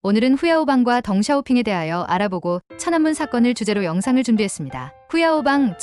오늘은 후야오방과 덩샤오핑에 대하여 알아보고 천안문 사건을 주제로 영상을 준비했습니다. 후야오방은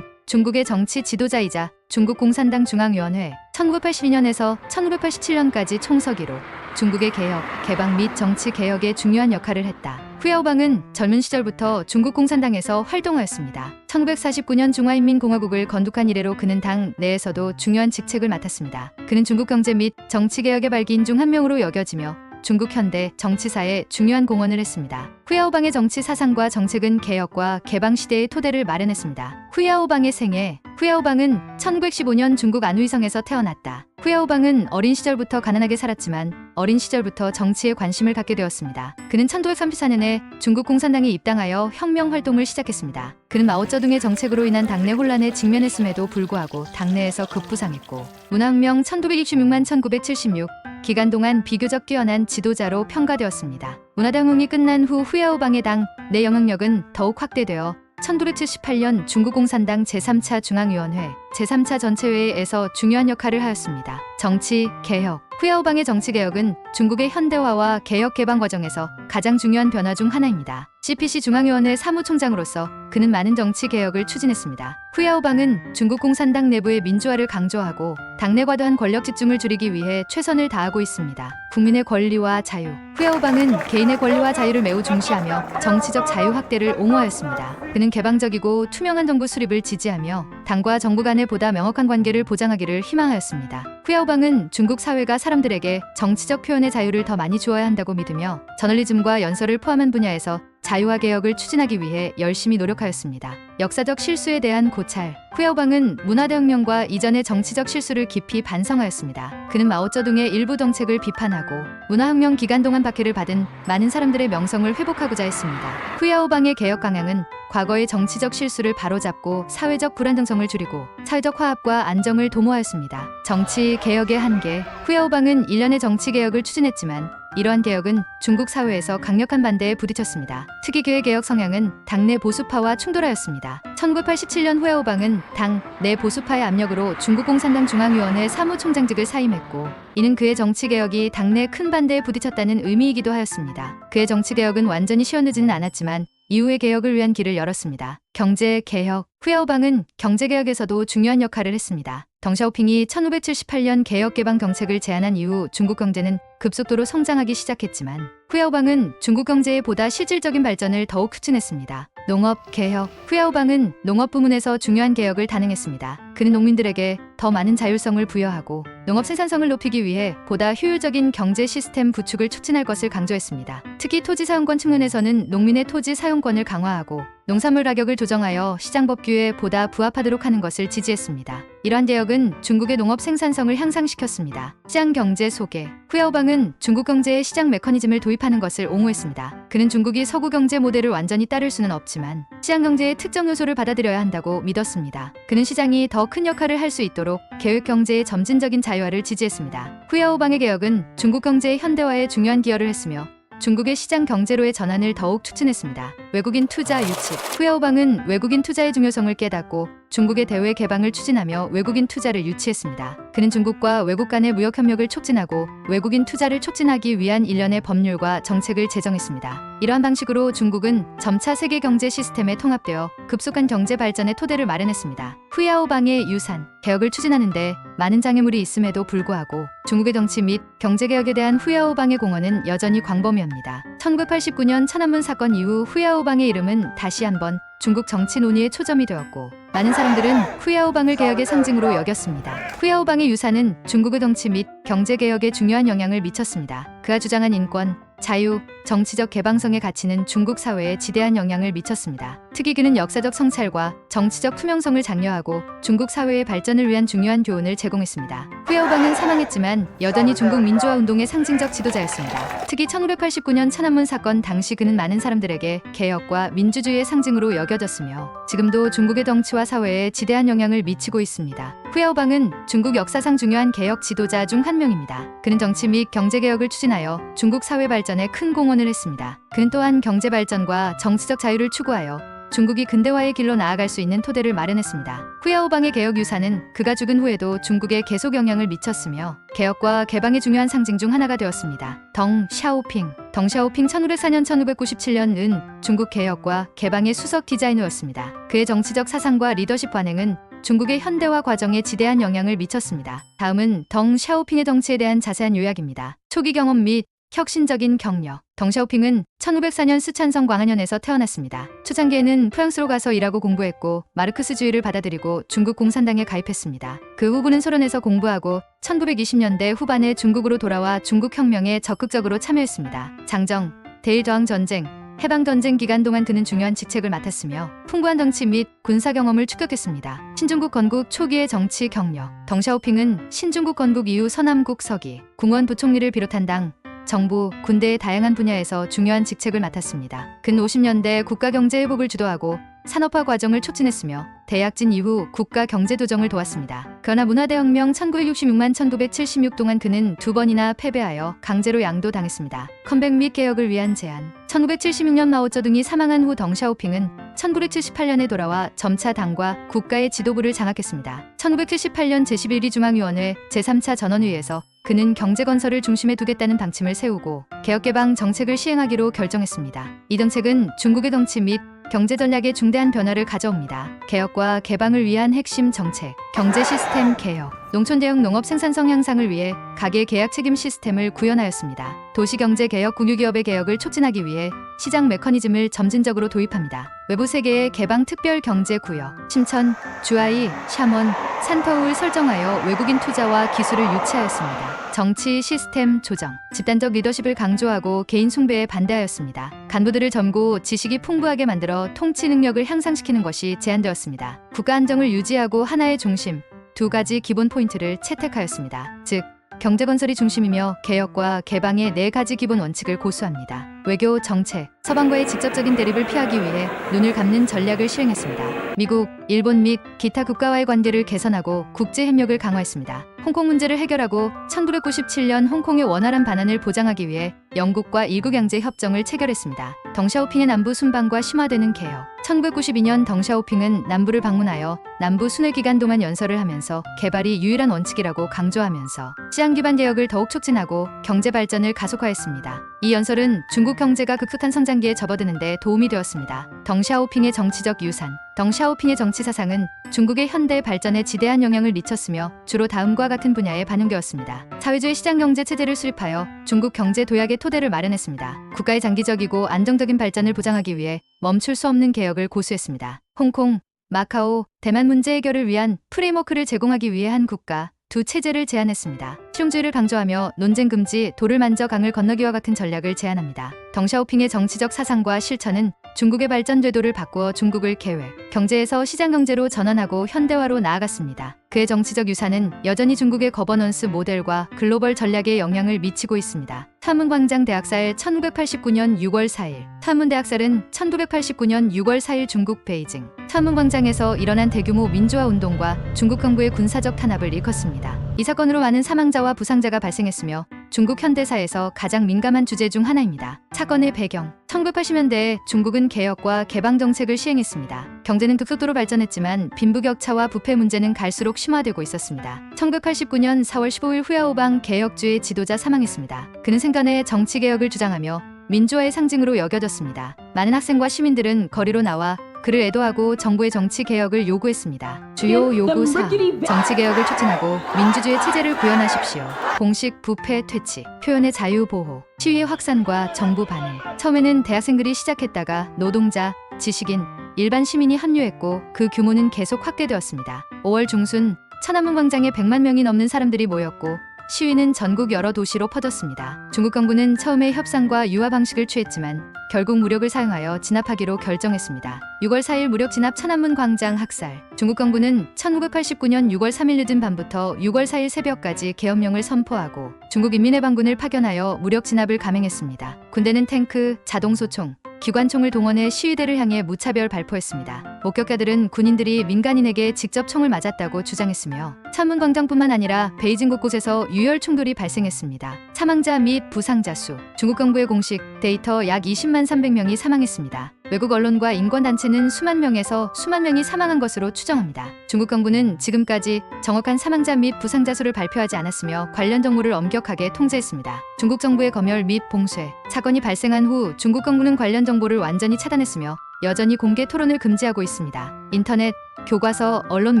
중국의 정치 지도자이자 중국 공산당 중앙위원회 1982년에서 1987년까지 총서기로 중국의 개혁, 개방 및 정치 개혁에 중요한 역할을 했다. 후야오방은 젊은 시절부터 중국 공산당에서 활동하였습니다. 1949년 중화인민공화국을 건국한 이래로 그는 당 내에서도 중요한 직책을 맡았습니다. 그는 중국 경제 및 정치 개혁의 발기인 중 한 명으로 여겨지며 중국 현대 정치사에 중요한 공헌을 했습니다. 후야오방의 정치 사상과 정책은 개혁과 개방 시대의 토대를 마련했습니다. 후야오방의 생애. 후야오방은 1915년 중국 안후이성에서 태어났다. 후야오방은 어린 시절부터 가난하게 살았지만 어린 시절부터 정치에 관심을 갖게 되었습니다. 그는 1934년에 중국 공산당에 입당하여 혁명 활동을 시작했습니다. 그는 마오쩌둥의 정책으로 인한 당내 혼란에 직면했음에도 불구하고 당내에서 급부상했고 문화혁명 1966만 1976 기간 동안 비교적 뛰어난 지도자로 평가되었습니다. 문화대혁명이 끝난 후 후야오방의 당 내 영향력은 더욱 확대되어 1978년 중국 공산당 제3차 중앙위원회 제3차 전체회의에서 중요한 역할을 하였습니다. 정치, 개혁. 후야오방의 정치개혁은 중국의 현대화와 개혁 개방 과정에서 가장 중요한 변화 중 하나입니다. CPC 중앙위원회 사무총장으로서 그는 많은 정치 개혁을 추진했습니다. 후야오방은 중국 공산당 내부의 민주화를 강조하고 당내 과도한 권력 집중을 줄이기 위해 최선을 다하고 있습니다. 국민의 권리와 자유. 후야오방은 개인의 권리와 자유를 매우 중시하며 정치적 자유 확대를 옹호하였습니다. 그는 개방적이고 투명한 정부 수립을 지지하며 당과 정부 간의 보다 명확한 관계를 보장하기를 희망하였습니다. 후야오방은 중국 사회가 사람들에게 정치적 표현의 자유를 더 많이 주어야 한다고 믿으며 저널리즘과 연설을 포함한 분야에서 자유화 개혁을 추진하기 위해 열심히 노력하였습니다. 역사적 실수에 대한 고찰. 후야오방은 문화대혁명과 이전의 정치적 실수를 깊이 반성하였습니다. 그는 마오쩌둥의 일부 정책을 비판하고 문화혁명 기간 동안 박해를 받은 많은 사람들의 명성을 회복하고자 했습니다. 후야오방의 개혁 강향은 과거의 정치적 실수를 바로잡고 사회적 불안정성을 줄이고 사회적 화합과 안정을 도모하였습니다. 정치 개혁의 한계. 후야오방은 일련의 정치 개혁을 추진했지만 이러한 개혁은 중국 사회에서 강력한 반대에 부딪혔습니다. 특히 그의 개혁 성향은 당내 보수파와 충돌하였습니다. 1987년 후야오방은 당 내 보수파의 압력으로 중국 공산당 중앙위원회 사무총장직을 사임했고 이는 그의 정치개혁이 당내 큰 반대에 부딪혔다는 의미이기도 하였습니다. 그의 정치개혁은 완전히 쉬어내지는 않았지만 이후의 개혁을 위한 길을 열었습니다. 경제 개혁. 후야오방은 경제개혁에서도 중요한 역할을 했습니다. 덩샤오핑이 1978년 개혁개방 정책을 제안한 이후 중국 경제는 급속도로 성장하기 시작했지만 후야오방은 중국 경제의 보다 실질적인 발전을 더욱 추진했습니다. 농업 개혁. 후야오방은 농업 부문에서 중요한 개혁을 단행했습니다. 그는 농민들에게 더 많은 자율성을 부여하고 농업 생산성을 높이기 위해 보다 효율적인 경제 시스템 구축을 촉진할 것을 강조했습니다. 특히 토지 사용권 측면에서는 농민의 토지 사용권을 강화하고 농산물 가격을 조정하여 시장 법규에 보다 부합하도록 하는 것을 지지했습니다. 이러한 개혁은 중국의 농업 생산성을 향상시켰습니다. 시장 경제 소개. 후야오방은 중국 경제의 시장 메커니즘을 도입하는 것을 옹호했습니다. 그는 중국이 서구 경제 모델을 완전히 따를 수는 없지만 시장 경제의 특정 요소를 받아들여야 한다고 믿었습니다. 그는 시장이 더 큰 역할을 할 수 있도록 계획 경제의 점진적인 자유화를 지지했습니다. 후야오방의 개혁은 중국 경제의 현대화에 중요한 기여를 했으며 중국의 시장 경제로의 전환을 더욱 촉진했습니다. 외국인 투자 유치. 후야오방은 외국인 투자의 중요성을 깨닫고 중국의 대외 개방을 추진하며 외국인 투자를 유치했습니다. 그는 중국과 외국 간의 무역 협력을 촉진하고 외국인 투자를 촉진하기 위한 일련의 법률과 정책을 제정했습니다. 이러한 방식으로 중국은 점차 세계 경제 시스템에 통합되어 급속한 경제 발전의 토대를 마련했습니다. 후야오방의 유산. 개혁을 추진하는데 많은 장애물이 있음에도 불구하고 중국의 정치 및 경제개혁에 대한 후야오방의 공헌은 여전히 광범위합니다. 1989년 천안문 사건 이후 후야오방의 이름은 다시 한번 중국 정치 논의의 초점이 되었고 많은 사람들은 후야오방을 개혁의 상징으로 여겼습니다. 후야오방의 유산은 중국의 정치 및 경제개혁에 중요한 영향을 미쳤습니다. 그가 주장한 인권, 자유, 정치적 개방성의 가치는 중국 사회에 지대한 영향을 미쳤습니다. 특히 그는 역사적 성찰과 정치적 투명성을 장려하고 중국 사회의 발전을 위한 중요한 교훈을 제공했습니다. 후야오방은 사망했지만 여전히 중국 민주화 운동의 상징적 지도자였습니다. 특히 1989년 천안문 사건 당시 그는 많은 사람들에게 개혁과 민주주의의 상징으로 여겨졌으며 지금도 중국의 정치와 사회에 지대한 영향을 미치고 있습니다. 후야오방은 중국 역사상 중요한 개혁 지도자 중 한 명입니다. 그는 정치 및 경제개혁을 추진하여 중국 사회 발전에 큰 공헌을 했습니다. 그는 또한 경제 발전과 정치적 자유를 추구하여 중국이 근대화의 길로 나아갈 수 있는 토대를 마련했습니다. 후야오방의 개혁 유산은 그가 죽은 후에도 중국에 계속 영향을 미쳤으며 개혁과 개방의 중요한 상징 중 하나가 되었습니다. 덩 샤오핑. 덩샤오핑 1904년 1997년은 중국 개혁과 개방의 수석 디자이너였습니다. 그의 정치적 사상과 리더십 관행은 중국의 현대화 과정에 지대한 영향을 미쳤습니다. 다음은 덩샤오핑의 정치에 대한 자세한 요약입니다. 초기 경험 및 혁신적인 경력. 덩샤오핑은 1904년 쓰촨성 광안현에서 태어났습니다. 초창기에는 프랑스로 가서 일하고 공부했고 마르크스주의를 받아들이고 중국 공산당에 가입했습니다. 그 후부는 소련에서 공부하고 1920년대 후반에 중국으로 돌아와 중국혁명에 적극적으로 참여했습니다. 장정, 대일저항 전쟁, 해방전쟁 기간 동안 그는 중요한 직책을 맡았으며 풍부한 정치 및 군사 경험을 축적했습니다. 신중국 건국 초기의 정치 경력. 덩샤오핑은 신중국 건국 이후 서남국 서기, 궁원 부총리를 비롯한 당, 정부, 군대의 다양한 분야에서 중요한 직책을 맡았습니다. 그는 50년대 국가경제 회복을 주도하고 산업화 과정을 촉진했으며 대약진 이후 국가 경제도정을 도왔습니다. 그러나 문화대혁명 1966만 1976 동안 그는 2번이나 패배하여 강제로 양도당했습니다. 컴백 및 개혁을 위한 제안. 1976년 마오쩌둥이 사망한 후 덩샤오핑은 1978년에 돌아와 점차 당과 국가의 지도부를 장악했습니다. 1978년 제11위 중앙위원회 제3차 전원회의에서 그는 경제건설을 중심에 두겠다는 방침을 세우고 개혁개방 정책을 시행하기로 결정했습니다. 이 정책은 중국의 정치 및 경제 전략에 중대한 변화를 가져옵니다. 개혁과 개방을 위한 핵심 정책, 경제 시스템 개혁, 농촌 대형 농업 생산성 향상을 위해 가계 계약 책임 시스템을 구현하였습니다. 도시경제 개혁, 국유기업의 개혁을 촉진하기 위해 시장 메커니즘을 점진적으로 도입합니다. 외부 세계의 개방 특별 경제 구역, 심천, 주하이, 샤먼, 산터울 설정하여 외국인 투자와 기술을 유치하였습니다. 정치 시스템 조정, 집단적 리더십을 강조하고 개인 숭배에 반대하였습니다. 간부들을 젊고 지식이 풍부하게 만들어 통치 능력을 향상시키는 것이 제안되었습니다. 국가 안정을 유지하고 하나의 중심, 두 가지 기본 포인트를 채택하였습니다. 즉, 경제건설이 중심이며 개혁과 개방의 네 가지 기본 원칙을 고수합니다. 외교, 정책, 서방과의 직접적인 대립을 피하기 위해 눈을 감는 전략을 실행했습니다. 미국, 일본 및 기타 국가와의 관계를 개선하고 국제협력을 강화했습니다. 홍콩 문제를 해결하고 1997년 홍콩의 원활한 반환을 보장하기 위해 영국과 일국양제 협정을 체결했습니다. 덩샤오핑의 남부 순방과 심화되는 개혁. 1992년 덩샤오핑은 남부를 방문하여 남부 순회 기간 동안 연설을 하면서 개발이 유일한 원칙이라고 강조하면서 시장 기반 개혁을 더욱 촉진하고 경제 발전을 가속화했습니다. 이 연설은 중국 경제가 급속한 성장기에 접어드는 데 도움이 되었습니다. 덩샤오핑의 정치적 유산. 덩샤오핑의 정치 사상은 중국의 현대 발전에 지대한 영향을 미쳤으며 주로 다음과 같은 분야에 반영되었습니다. 사회주의 시장 경제 체제를 수립하여 중국 경제 도약의 토대를 마련했습니다. 국가의 장기적이고 안정적인 발전을 보장하기 위해 멈출 수 없는 개혁을 고수했습니다. 홍콩, 마카오, 대만 문제 해결을 위한 프레임워크를 제공하기 위해 한 국가, 두 체제를 제안했습니다. 실용주의를 강조하며 논쟁 금지, 돌을 만져 강을 건너기와 같은 전략을 제안합니다. 덩샤오핑의 정치적 사상과 실천은 중국의 발전 궤도를 바꾸어 중국을 계획, 경제에서 시장 경제로 전환하고 현대화로 나아갔습니다. 그의 정치적 유산은 여전히 중국의 거버넌스 모델과 글로벌 전략에 영향을 미치고 있습니다. 타문광장 대학살 1989년 6월 4일. 타문 대학살은 1989년 6월 4일 중국 베이징 타문광장에서 일어난 대규모 민주화 운동과 중국 정부의 군사적 탄압을 일컫습니다. 이 사건으로 많은 사망자와 부상자가 발생했으며 중국 현대사에서 가장 민감한 주제 중 하나입니다. 사건의 배경. 1980년대에 중국은 개혁과 개방 정책을 시행했습니다. 경제는 급속도로 발전했지만 빈부격차와 부패 문제는 갈수록 심화되고 있었습니다. 1989년 4월 15일 후야오방 개혁주의 지도자 사망했습니다. 그는 생전에 정치개혁을 주장하며 민주화의 상징으로 여겨졌습니다. 많은 학생과 시민들은 거리로 나와 그를 애도하고 정부의 정치개혁을 요구했습니다. 주요 요구 4. 정치개혁을 촉진하고 민주주의 체제를 구현하십시오. 공식 부패 퇴치, 표현의 자유 보호, 시위의 확산과 정부 반응. 처음에는 대학생들이 시작했다가 노동자, 지식인, 일반 시민이 합류했고 그 규모는 계속 확대되었습니다. 5월 중순 천안문 광장에 100만 명이 넘는 사람들이 모였고 시위는 전국 여러 도시로 퍼졌습니다. 중국 정부는 처음에 협상과 유화 방식을 취했지만 결국 무력을 사용하여 진압하기로 결정했습니다. 6월 4일 무력 진압 천안문 광장 학살. 중국 정부는 1989년 6월 3일 늦은 밤부터 6월 4일 새벽까지 계엄령을 선포하고 중국 인민해방군을 파견하여 무력 진압을 감행했습니다. 군대는 탱크, 자동소총, 기관총을 동원해 시위대를 향해 무차별 발포했습니다. 목격자들은 군인들이 민간인에게 직접 총을 맞았다고 주장했으며 천문광장뿐만 아니라 베이징 곳곳에서 유혈 충돌이 발생했습니다. 사망자 및 부상자 수. 중국 정부의 공식 데이터 약 20만 300명이 사망했습니다. 외국 언론과 인권단체는 수만 명에서 수만 명이 사망한 것으로 추정합니다. 중국 정부는 지금까지 정확한 사망자 및 부상자 수를 발표하지 않았으며 관련 정보를 엄격하게 통제했습니다. 중국 정부의 검열 및 봉쇄, 사건이 발생한 후 중국 정부는 관련 정보를 완전히 차단했으며 여전히 공개 토론을 금지하고 있습니다. 인터넷, 교과서, 언론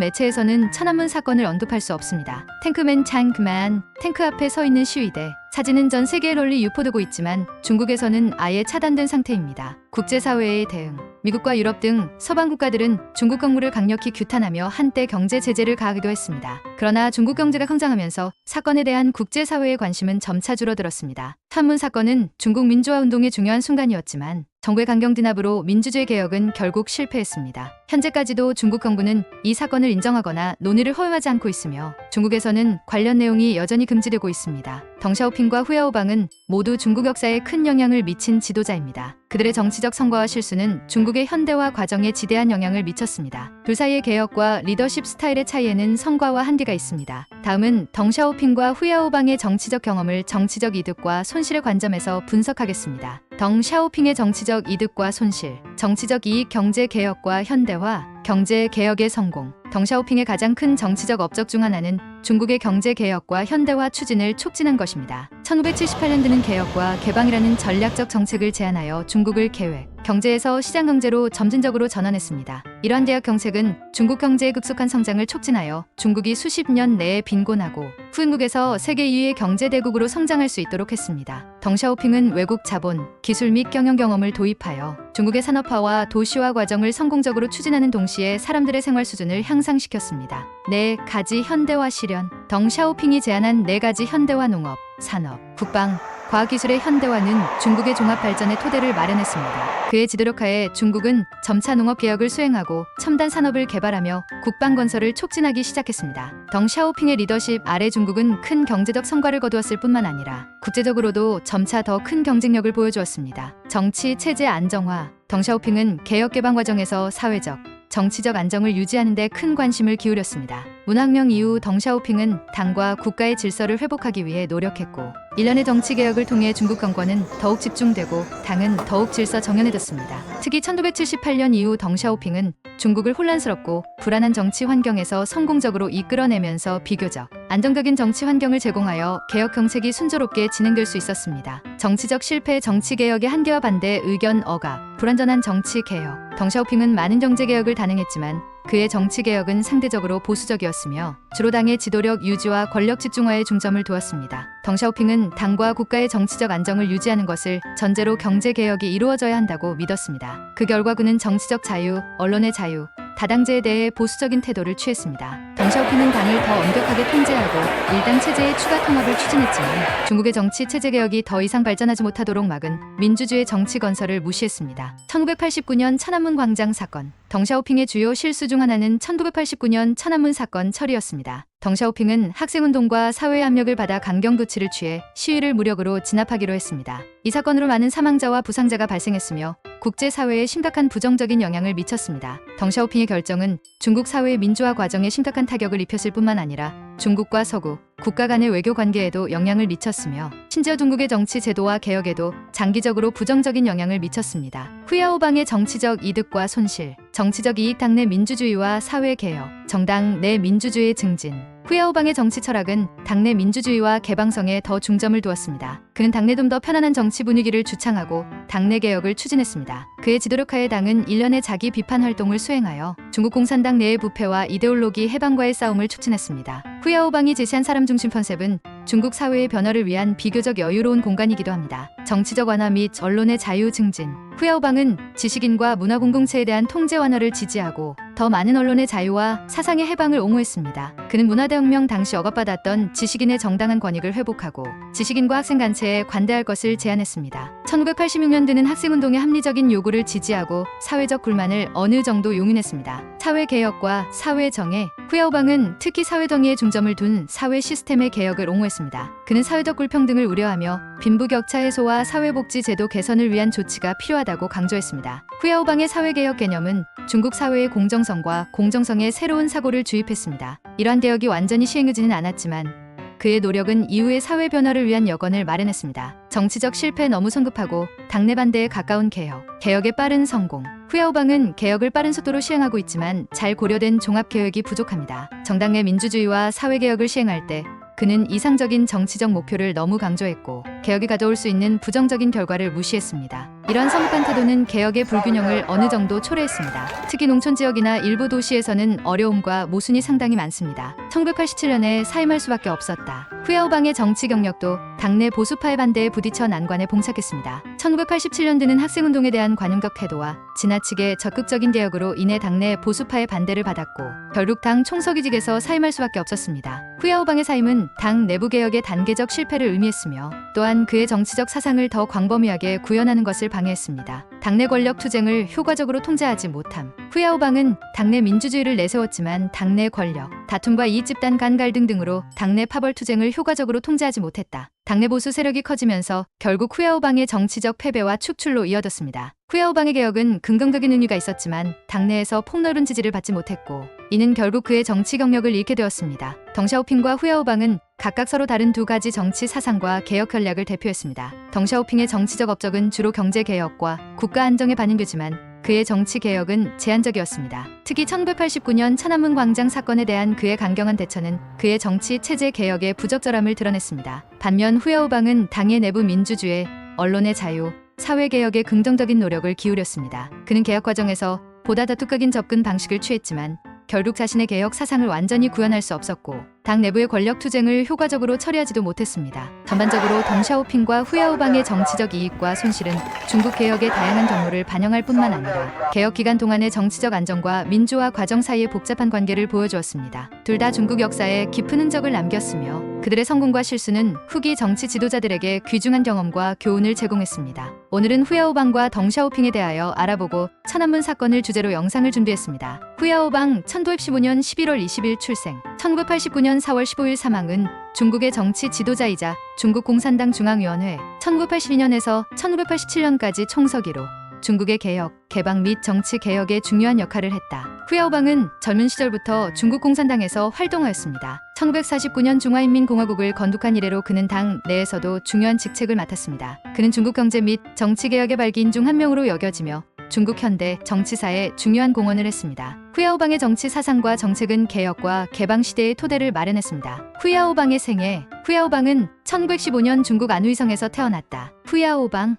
매체에서는 천안문 사건을 언급할 수 없습니다. 탱크맨 창크만, 탱크 앞에 서 있는 시위대, 사진은 전 세계에 널리 유포되고 있지만 중국에서는 아예 차단된 상태입니다. 국제사회의 대응, 미국과 유럽 등 서방 국가들은 중국 경무를 강력히 규탄하며 한때 경제 제재를 가하기도 했습니다. 그러나 중국 경제가 성장하면서 사건에 대한 국제사회의 관심은 점차 줄어들었습니다. 천안문 사건은 중국 민주화 운동의 중요한 순간이었지만 정부의 강경 진압으로 민주주의 개혁은 결국 실패했습니다. 현재까지도 중국 정부는 이 사건을 인정하거나 논의를 허용하지 않고 있으며 중국에서는 관련 내용이 여전히 금지되고 있습니다. 덩샤오핑과 후야오방은 모두 중국 역사에 큰 영향을 미친 지도자입니다. 그들의 정치적 성과와 실수는 중국의 현대화 과정에 지대한 영향을 미쳤습니다. 둘 사이의 개혁과 리더십 스타일의 차이에는 성과와 한계가 있습니다. 다음은 덩샤오핑과 후야오방의 정치적 경험을 정치적 이득과 손실의 관점에서 분석하겠습니다. 덩샤오핑의 정치적 이득과 손실, 정치적 이익, 경제 개혁과 현대화, 경제 개혁의 성공. 덩샤오핑의 가장 큰 정치적 업적 중 하나는 중국의 경제 개혁과 현대화 추진을 촉진한 것입니다. 1978년도는 개혁과 개방이라는 전략적 정책을 제안하여 중국을 계획, 경제에서 시장 경제로 점진적으로 전환했습니다. 이러한 개혁 정책은 중국 경제의 급속한 성장을 촉진하여 중국이 수십 년 내에 빈곤하고 후진국에서 세계 2위의 경제대국으로 성장할 수 있도록 했습니다. 덩샤오핑은 외국 자본, 기술 및 경영 경험을 도입하여 중국의 산업화와 도시화 과정을 성공적으로 추진하는 동시에 사람들의 생활 수준을 향상시켰습니다. 4가지 현대화 실현. 덩샤오핑이 제안한 4가지 현대화 농업, 산업, 국방, 과학기술의 현대화는 중국의 종합발전의 토대를 마련했습니다. 그의 지도력하에 중국은 점차 농업개혁을 수행하고 첨단 산업을 개발하며 국방 건설을 촉진하기 시작했습니다. 덩샤오핑의 리더십 아래 중국은 큰 경제적 성과를 거두었을 뿐만 아니라 국제적으로도 점차 더 큰 경쟁력을 보여주었습니다. 정치, 체제 안정화. 덩샤오핑은 개혁 개방 과정에서 사회적, 정치적 안정을 유지하는 데 큰 관심을 기울였습니다. 문화혁명 이후 덩샤오핑은 당과 국가의 질서를 회복하기 위해 노력했고 일련의 정치개혁을 통해 중국 정권은 더욱 집중되고 당은 더욱 질서 정연해졌습니다. 특히 1978년 이후 덩샤오핑은 중국을 혼란스럽고 불안한 정치 환경에서 성공적으로 이끌어내면서 비교적 안정적인 정치 환경을 제공하여 개혁 정책이 순조롭게 진행될 수 있었습니다. 정치적 실패, 정치개혁의 한계와 반대 의견 억압, 불완전한 정치개혁. 덩샤오핑은 많은 정제개혁을 단행했지만 그의 정치개혁은 상대적으로 보수적이었으며 주로 당의 지도력 유지와 권력 집중화에 중점을 두었습니다. 덩샤오핑은 당과 국가의 정치적 안정을 유지하는 것을 전제로 경제개혁이 이루어져야 한다고 믿었습니다. 그 결과 그는 정치적 자유, 언론의 자유, 다당제에 대해 보수적인 태도를 취했습니다. 덩샤오핑은 당을 더 엄격하게 통제하고 일당 체제의 추가 통합을 추진했지만 중국의 정치 체제 개혁이 더 이상 발전하지 못하도록 막은 민주주의 정치 건설을 무시했습니다. 1989년 천안문 광장 사건. 덩샤오핑의 주요 실수 중 하나는 1989년 천안문 사건 처리였습니다. 덩샤오핑은 학생운동과 사회의 압력을 받아 강경 조치를 취해 시위를 무력으로 진압하기로 했습니다. 이 사건으로 많은 사망자와 부상자가 발생했으며 국제사회에 심각한 부정적인 영향을 미쳤습니다. 덩샤오핑의 결정은 중국 사회의 민주화 과정에 심각한 타격을 입혔을 뿐만 아니라 중국과 서구, 국가 간의 외교 관계에도 영향을 미쳤으며 심지어 중국의 정치 제도와 개혁에도 장기적으로 부정적인 영향을 미쳤습니다. 후야오방의 정치적 이득과 손실, 정치적 이익, 당내 민주주의와 사회개혁, 정당 내 민주주의 증진. 후야오방의 정치 철학은 당내 민주주의와 개방성에 더 중점을 두었습니다. 그는 당내 좀 더 편안한 정치 분위기를 주창하고 당내 개혁을 추진했습니다. 그의 지도력하에 당은 일련의 자기 비판 활동을 수행하여 중국 공산당 내의 부패와 이데올로기 해방과의 싸움을 촉진했습니다. 후야오방이 제시한 사람 중심 컨셉은 중국 사회의 변화를 위한 비교적 여유로운 공간이기도 합니다. 정치적 완화 및 언론의 자유 증진. 후야오방은 지식인과 문화 공동체에 대한 통제 완화를 지지하고 더 많은 언론의 자유와 사상의 해방을 옹호했습니다. 그는 문화대혁명 당시 억압받았던 지식인의 정당한 권익을 회복하고 지식인과 학생단체에 관대할 것을 제안했습니다. 1986년도는 학생운동의 합리적인 요구를 지지하고 사회적 불만을 어느 정도 용인했습니다. 사회개혁과 사회정의. 후야오방은 특히 사회정의에 중점을 둔 사회 시스템의 개혁을 옹호했습니다. 그는 사회적 불평등을 우려하며 빈부격차 해소와 사회복지 제도 개선을 위한 조치가 필요하다고 강조했습니다. 후야오방의 사회개혁 개념은 중국 사회의 공정성과 공정성의 새로운 사고를 주입했습니다. 이러한 개혁이 완전히 시행되지는 않았지만 그의 노력은 이후의 사회 변화를 위한 여건을 마련했습니다. 정치적 실패 너무 성급하고 당내 반대에 가까운 개혁의 빠른 성공. 후야오방은 개혁을 빠른 속도로 시행하고 있지만 잘 고려된 종합개혁이 부족합니다. 정당 내 민주주의와 사회개혁을 시행할 때 그는 이상적인 정치적 목표를 너무 강조했고 개혁이 가져올 수 있는 부정적인 결과를 무시했습니다. 이러한 성급한 태도는 개혁의 불균형을 어느 정도 초래했습니다. 특히 농촌 지역이나 일부 도시에서는 어려움과 모순이 상당히 많습니다. 1987년에 사임할 수밖에 없었다. 후야오방의 정치 경력도 당내 보수파의 반대에 부딪혀 난관에 봉착했습니다. 1987년대는 학생운동에 대한 관용적 태도와 지나치게 적극적인 개혁으로 인해 당내 보수파의 반대를 받았고 결국 당 총서기직에서 사임할 수밖에 없었습니다. 후야오방의 사임은 당 내부 개혁의 단계적 실패를 의미했으며 또한 그의 정치적 사상을 더 광범위하게 구현하는 것을 방해했습니다. 당내 권력 투쟁을 효과적으로 통제하지 못함. 후야오방은 당내 민주주의를 내세웠지만 당내 권력, 다툼과 이익집단 간 갈등 등으로 당내 파벌 투쟁을 효과적으로 통제하지 못했다. 당내 보수 세력이 커지면서 결국 후야오방의 정치적 패배와 축출로 이어졌습니다. 후야오방의 개혁은 긍정적인 의미가 있었지만 당내에서 폭넓은 지지를 받지 못했고 이는 결국 그의 정치 경력을 잃게 되었습니다. 덩샤오핑과 후야오방은 각각 서로 다른 두 가지 정치 사상과 개혁 전략을 대표했습니다. 덩샤오핑의 정치적 업적은 주로 경제 개혁과 국가 안정에 반영되지만 그의 정치 개혁은 제한적이었습니다. 특히 1989년 천안문 광장 사건에 대한 그의 강경한 대처는 그의 정치 체제 개혁의 부적절함을 드러냈습니다. 반면 후야오방은 당의 내부 민주주의, 언론의 자유, 사회개혁에 긍정적인 노력을 기울였습니다. 그는 개혁 과정에서 보다 다투각인 접근 방식을 취했지만 결국 자신의 개혁 사상을 완전히 구현할 수 없었고 당 내부의 권력 투쟁을 효과적으로 처리하지도 못했습니다. 전반적으로 덩샤오핑과 후야오방의 정치적 이익과 손실은 중국 개혁의 다양한 경로를 반영할 뿐만 아니라 개혁 기간 동안의 정치적 안정과 민주화 과정 사이의 복잡한 관계를 보여주었습니다. 둘 다 중국 역사에 깊은 흔적을 남겼으며 그들의 성공과 실수는 후기 정치 지도자들에게 귀중한 경험과 교훈을 제공했습니다. 오늘은 후야오방과 덩샤오핑에 대하여 알아보고 천안문 사건을 주제로 영상을 준비했습니다. 후야오방 1915년 11월 20일 출생, 1989년 4월 15일 사망은 중국의 정치 지도자이자 중국 공산당 중앙위원회 1982년에서 1987년까지 총서기로 중국의 개혁, 개방 및 정치 개혁에 중요한 역할을 했다. 후야오방은 젊은 시절부터 중국 공산당에서 활동하였습니다. 1949년 중화인민공화국을 건국한 이래로 그는 당 내에서도 중요한 직책을 맡았습니다. 그는 중국 경제 및 정치 개혁의 발기인 중 한 명으로 여겨지며 중국 현대 정치사에 중요한 공헌을 했습니다. 후야오방의 정치 사상과 정책은 개혁과 개방 시대의 토대를 마련했습니다. 후야오방의 생애. 후야오방은 1915년 중국 안후이성에서 태어났다. 후야오방